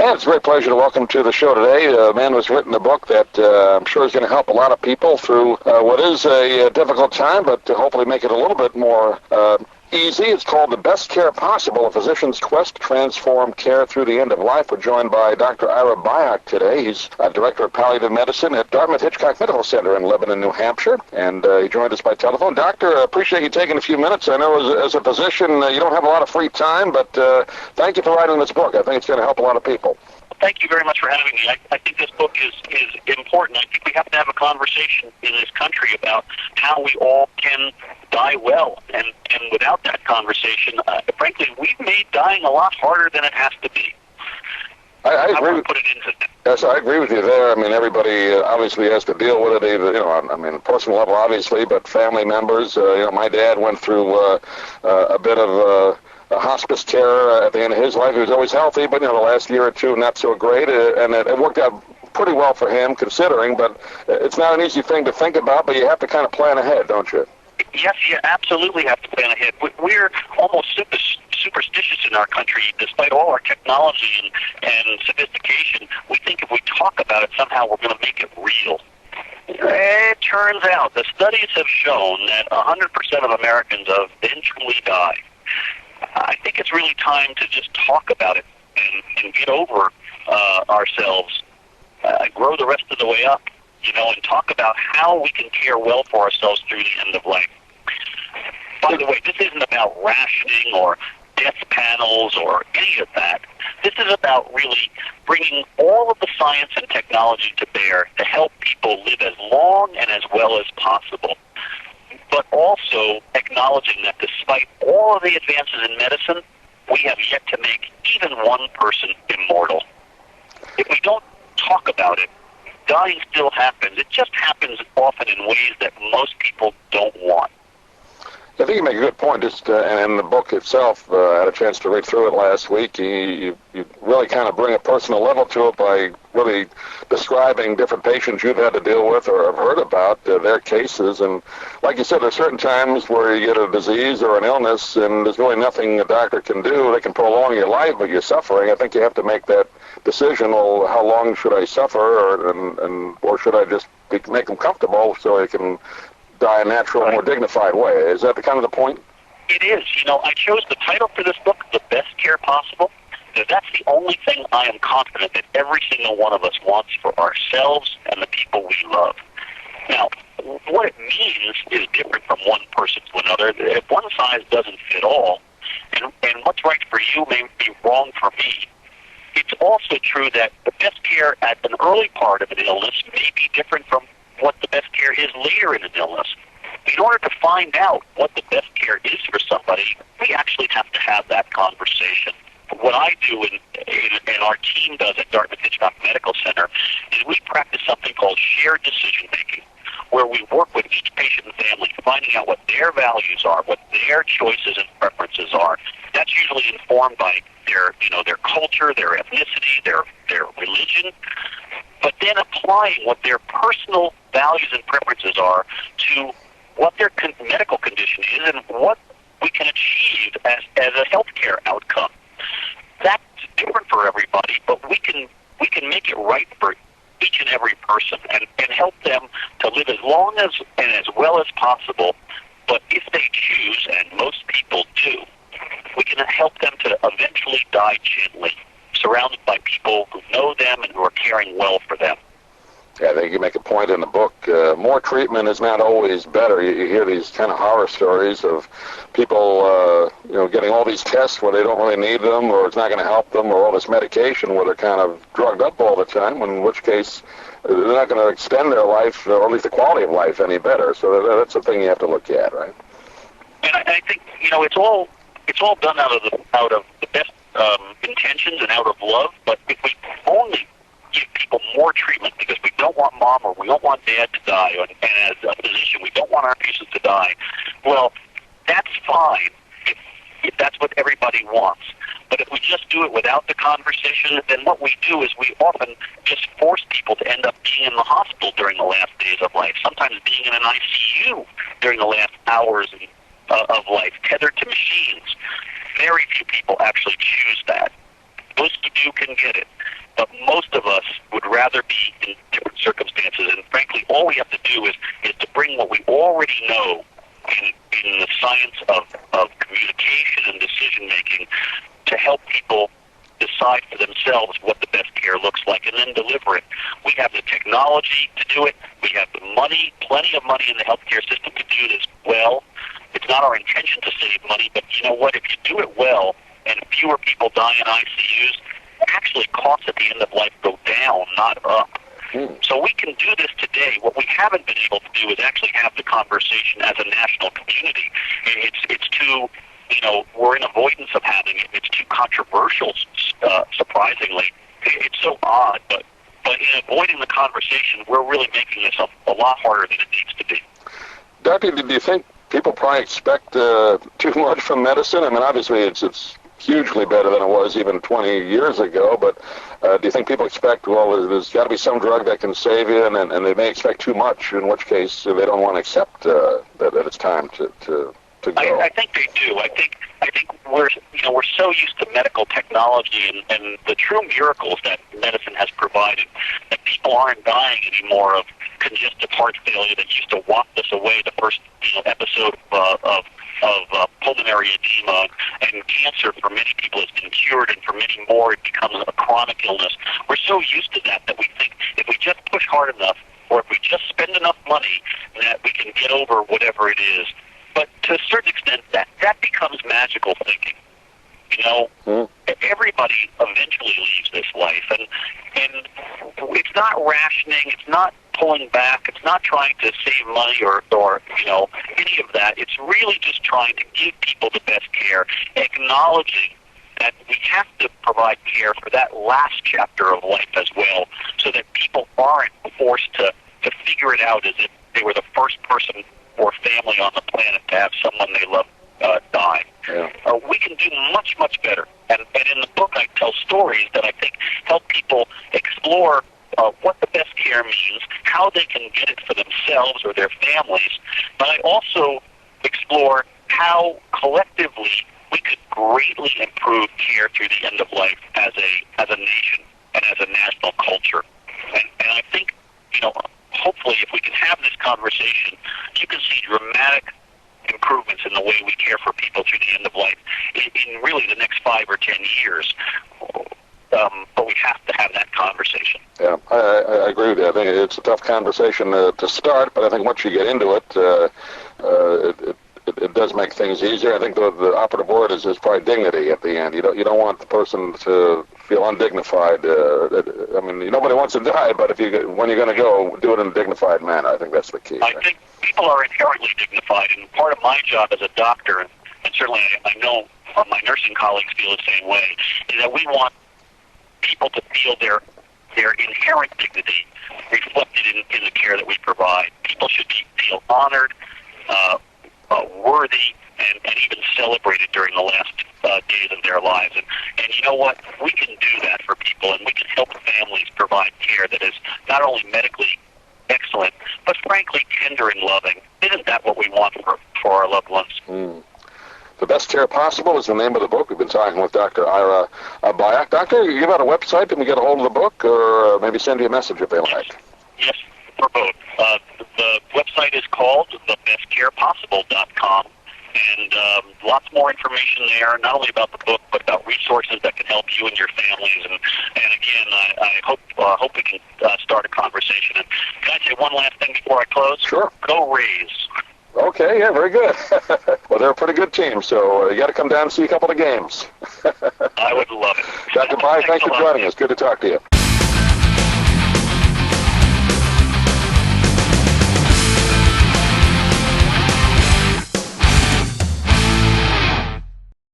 Dan, it's a great pleasure to welcome to the show today a man who's written a book that I'm sure is going to help a lot of people through what is a difficult time, but to hopefully make it a little bit more easy. It's called The Best Care Possible, A Physician's Quest to Transform Care Through the End of Life. We're joined by Dr. Ira Byock today. He's Director of Palliative Medicine at Dartmouth-Hitchcock Medical Center in Lebanon, New Hampshire, and he joined us by telephone. Doctor, I appreciate you taking a few minutes. I know as a physician you don't have a lot of free time, but thank you for writing this book. I think it's going to help a lot of people. Thank you very much for having me. I think this book is important. I think we have to have a conversation in this country about how we all can die well. And without that conversation, frankly, we've made dying a lot harder than it has to be. I agree. Want to put it into that. Yes, I agree with you there. I mean, everybody obviously has to deal with it, either, personal level, obviously, but family members. My dad went through a bit of hospice care at the end of his life. He was always healthy, but the last year or two not so great, and it worked out pretty well for him considering, but it's not an easy thing to think about, but you have to kind of plan ahead, don't you? Yes, you absolutely have to plan ahead. We're almost superstitious in our country, despite all our technology and sophistication. We think if we talk about it, somehow we're going to make it real. It turns out the studies have shown that 100% of Americans eventually die. I think it's really time to just talk about it and get over ourselves, grow the rest of the way up, and talk about how we can care well for ourselves through the end of life. By the way, this isn't about rationing or death panels or any of that. This is about really bringing all of the science and technology to bear to help people live as long and as well as possible, but also acknowledging that despite all of the advances in medicine, we have yet to make even one person immortal. If we don't talk about it, dying still happens. It just happens often in ways that most people don't want. I think you make a good point. Just and in the book itself, I had a chance to read through it last week. You really kind of bring a personal level to it by really describing different patients you've had to deal with or have heard about, their cases. And like you said, there's certain times where you get a disease or an illness and there's really nothing a doctor can do. They can prolong your life, but you're suffering. I think you have to make that decision, well, how long should I suffer, or should I just make them comfortable so they can die a natural, more dignified way? Is that the kind of the point? It is. I chose the title for this book, The Best Care Possible, because that's the only thing I am confident that every single one of us wants for ourselves and the people we love. Now, what it means is different from one person to another. If one size doesn't fit all, and what's right for you may be wrong for me, it's also true that the best care at an early part of an illness may be different from what the best care is later in an illness. In order to find out what the best care is for somebody, we actually have to have that conversation. What I do and our team does at Dartmouth-Hitchcock Medical Center is we practice something called shared decision-making, where we work with each patient and family, finding out what their values are, what their choices and preferences are. That's usually informed by their culture, their ethnicity, their religion, but then applying what their personal values and preferences are to what their medical condition is and what we can achieve as a healthcare outcome. That's different for everybody, but we can make it right for each and every person and help them to live as long as and as well as possible. But if they choose, and most people do, we can help them to eventually die gently, surrounded by people who know them and who are caring well for them. Yeah, I think you make a point in the book. More treatment is not always better. You hear these kind of horror stories of people, getting all these tests where they don't really need them, or it's not going to help them, or all this medication where they're kind of drugged up all the time, in which case they're not going to extend their life, or at least the quality of life, any better. So that's the thing you have to look at, right? And I think it's all done out of the best intentions and out of love. But if we only give people more treatment because we don't want mom or we don't want dad to die, and as a physician we don't want our patients to die, well, that's fine if that's what everybody wants. But if we just do it without the conversation, then what we do is we often just force people to end up being in the hospital during the last days of life, sometimes being in an ICU during the last hours of life, tethered to machines. Very few people actually choose that. Those who do can get it. but most of us would rather be in different circumstances. And frankly, all we have to do is to bring what we already know in the science of communication and decision-making to help people decide for themselves what the best care looks like and then deliver it. We have the technology to do it. We have the money, plenty of money in the healthcare system to do this well. It's not our intention to save money, but you know what? If you do it well and fewer people die in ICUs, actually costs at the end of life go down, not up. So we can do this today. What we haven't been able to do is actually have the conversation as a national community. It's too, we're in avoidance of having it. It's too controversial, surprisingly. It's so odd, but in avoiding the conversation, we're really making this a lot harder than it needs to be. Doctor, do you think people probably expect too much from medicine? I mean, obviously it's hugely better than it was even 20 years ago, but do you think people expect, well, there's got to be some drug that can save you, and they may expect too much, in which case they don't want to accept that it's time to go? I think they do. I think we're so used to medical technology and the true miracles that medicine has provided that people aren't dying anymore of congestive heart failure that used to waft us away the first episode of pulmonary edema, and cancer for many people has been cured, and for many more it becomes a chronic illness. We're so used to that we think if we just push hard enough, or if we just spend enough money, that we can get over whatever it is. But to a certain extent, that becomes magical thinking. Everybody eventually leaves this life, and it's not rationing, it's not pulling back, it's not trying to save money or any of that. It's really just trying to give people the best care, acknowledging that we have to provide care for that last chapter of life as well, so that people aren't forced to figure it out as if they were the first person or family on the planet to have someone they love die. Yeah. We can do much, much better. And in the book, I tell stories that I think help people explore what the best care means, how they can get it for themselves or their families. But I also explore how collectively we could greatly improve care through the end of life as a nation and as a national culture. And I think, hopefully if we can have this conversation, you can see dramatic improvements in the way we care for people through the end of life in really the next 5 or 10 years. But we have to have that conversation. Yeah, I agree with you. I think it's a tough conversation to start, but I think once you get into it, it does make things easier. I think the operative word is probably dignity at the end. You don't want the person to feel undignified. I mean, nobody wants to die, but when you're going to go, do it in a dignified manner. I think that's the key. I think people are inherently dignified, and part of my job as a doctor, and certainly I know my nursing colleagues feel the same way, is that we want people to feel their inherent dignity reflected in the care that we provide. People should feel honored, worthy, and even celebrated during the last days of their lives. And you know what? We can do that for people, and we can help families provide care that is not only medically excellent, but frankly tender and loving. Isn't that what we want for our loved ones? The Best Care Possible is the name of the book. We've been talking with Dr. Ira Byock. Doctor, you give out a website and we get a hold of the book, or maybe send you a message if they like. Yes, for both. The website is called thebestcarepossible.com, and lots more information there, not only about the book, but about resources that can help you and your families. And again, I hope we can start a conversation. And can I say one last thing before I close? Sure. Go Rays. Okay, yeah, very good. Well, they're a pretty good team, so you got to come down and see a couple of games. I would love it. Dr. Byock, thanks for joining us. Good to talk to you.